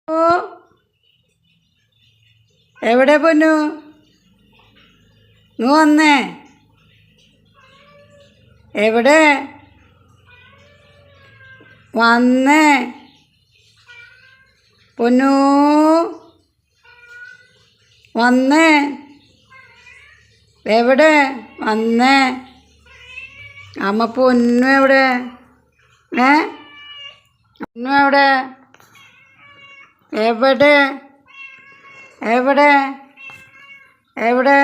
ഓ എവിടെ പൊന്നു നീ വന്നേ എവിടെ വന്നേ പൊന്നു വന്നേ എവിടെ വന്നേ അമ്മ പൊന്നു എവിടെ പൊന്നു എവിടെ എവിടെ എവിടെ എവിടെ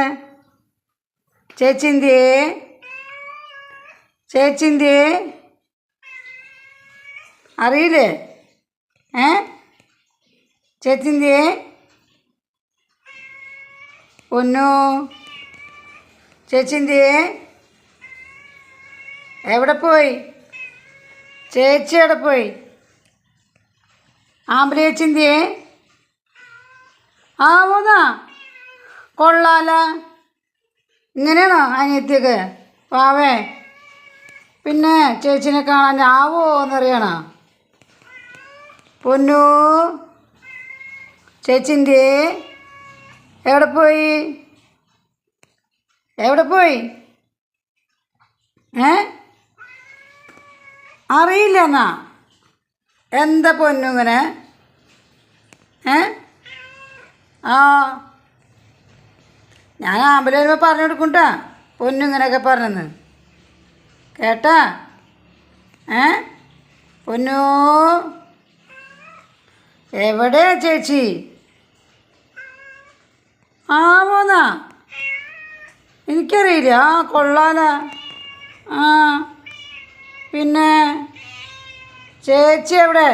ചേച്ചിന്തിയേ ചേച്ചിന്തിയേ അറിയില്ലേ ചേച്ചിന്തിയേ പൊന്നു ചേച്ചിന്തിയേ എവിടെ പോയി ചേച്ചി എവിടെ പോയി ആമ്പലേച്ചിന്തിയേ ആ പോന്നാ കൊള്ളാല ഇങ്ങനെയാണോ അനിയത്തിയൊക്കെ പാവേ പിന്നെ ചേച്ചിനെ കാണാൻ ആവോ എന്നറിയണോ പൊന്നു ചേച്ചിൻ്റെ എവിടെ പോയി എവിടെ പോയി അറിയില്ല എന്നാ എന്താ പൊന്നു ഇങ്ങനെ ആ ഞാൻ ആമ്പലേ വരുമ്പോൾ പറഞ്ഞു കൊടുക്കുംട്ടാ പൊന്നു ഇങ്ങനെയൊക്കെ പറഞ്ഞെന്ന് കേട്ടാ പൊന്നു എവിടെയാ ചേച്ചി ആ പോന്നാ എനിക്കറിയില്ല ആ കൊള്ളാല ആ പിന്നെ ചേച്ചി എവിടെ